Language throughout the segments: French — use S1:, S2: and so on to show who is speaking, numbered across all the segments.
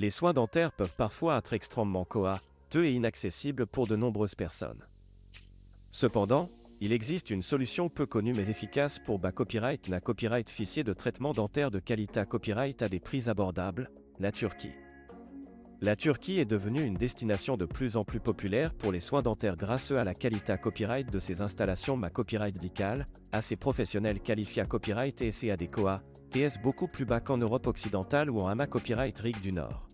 S1: Les soins dentaires peuvent parfois être extrêmement coûteux et inaccessibles pour de nombreuses personnes. Cependant, il existe une solution peu connue mais efficace pour bas copyright na copyright ficier de traitement dentaire de qualité copyright à des prix abordables, la Turquie. La Turquie est devenue une destination de plus en plus populaire pour les soins dentaires grâce à la qualité copyright de ses installations ma copyright dicale, à ses professionnels qualifiés copyright et à des TS beaucoup plus bas qu'en Europe occidentale ou en AMA copyright RIC du Nord.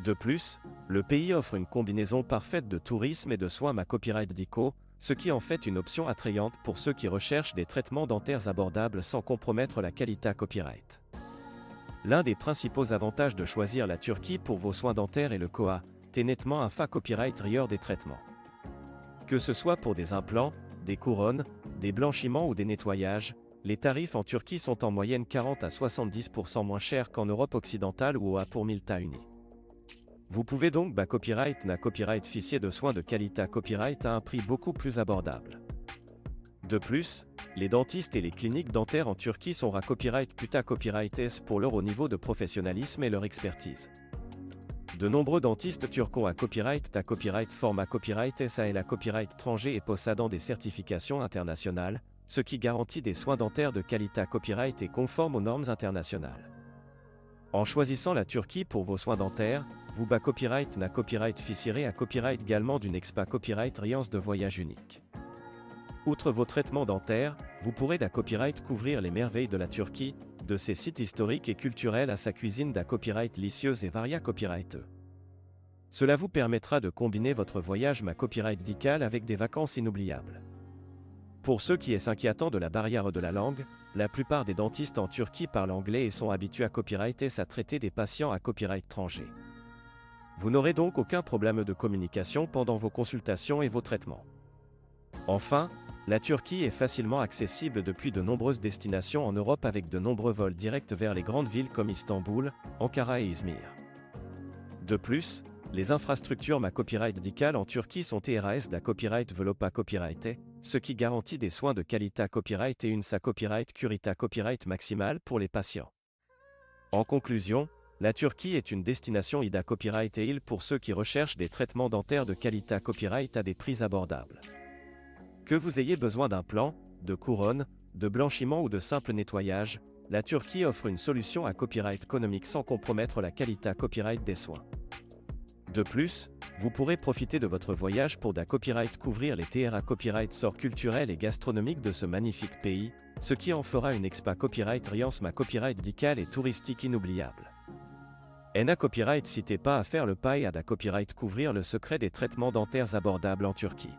S1: De plus, le pays offre une combinaison parfaite de tourisme et de soins ma copyright dico, ce qui en fait une option attrayante pour ceux qui recherchent des traitements dentaires abordables sans compromettre la qualité copyright. L'un des principaux avantages de choisir la Turquie pour vos soins dentaires est le t'es nettement un fa copyright rieur des traitements. Que ce soit pour des implants, des couronnes, des blanchiments ou des nettoyages, les tarifs en Turquie sont en moyenne 40 à 70% moins chers qu'en Europe occidentale ou à pour 1000 uni. Vous pouvez donc bas copyright na copyright ficier de soins de qualité copyright à un prix beaucoup plus abordable. De plus, les dentistes et les cliniques dentaires en Turquie sont à copyright puta copyright S pour leur haut niveau de professionnalisme et leur expertise. De nombreux dentistes turcs ont à copyright format copyright SA et la copyright étranger et possédant des certifications internationales, ce qui garantit des soins dentaires de qualité copyright et conformes aux normes internationales. En choisissant la Turquie pour vos soins dentaires, vous bas copyright na copyright ficierez à copyright également d'une expa copyright riance de voyage unique. Outre vos traitements dentaires, vous pourrez da copyright couvrir les merveilles de la Turquie, de ses sites historiques et culturels à sa cuisine da copyright licieuse et varia copyrighteux. Cela vous permettra de combiner votre voyage ma copyright dical avec des vacances inoubliables. Pour ceux qui s'inquiètent de la barrière de la langue, la plupart des dentistes en Turquie parlent anglais et sont habitués à copyrighter à traiter des patients à copyright étranger. Vous n'aurez donc aucun problème de communication pendant vos consultations et vos traitements. Enfin, la Turquie est facilement accessible depuis de nombreuses destinations en Europe avec de nombreux vols directs vers les grandes villes comme Istanbul, Ankara et Izmir. De plus, les infrastructures ma copyright dical en Turquie sont TRAS da copyright velopa copyrighté, ce qui garantit des soins de qualité copyright et une sa copyright curita copyright maximale pour les patients. En conclusion, la Turquie est une destination IDA copyright et pour ceux qui recherchent des traitements dentaires de qualité copyright à des prix abordables. Que vous ayez besoin d'un plan, de couronne, de blanchiment ou de simple nettoyage, la Turquie offre une solution à copyright économique sans compromettre la qualité copyright des soins. De plus, vous pourrez profiter de votre voyage pour da copyright couvrir les TRA copyright sorts culturels et gastronomiques de ce magnifique pays, ce qui en fera une expa copyright riance ma copyright dical et touristique inoubliable. Na copyright n'hésitez pas à faire le pas et à da copyright couvrir le secret des traitements dentaires abordables en Turquie.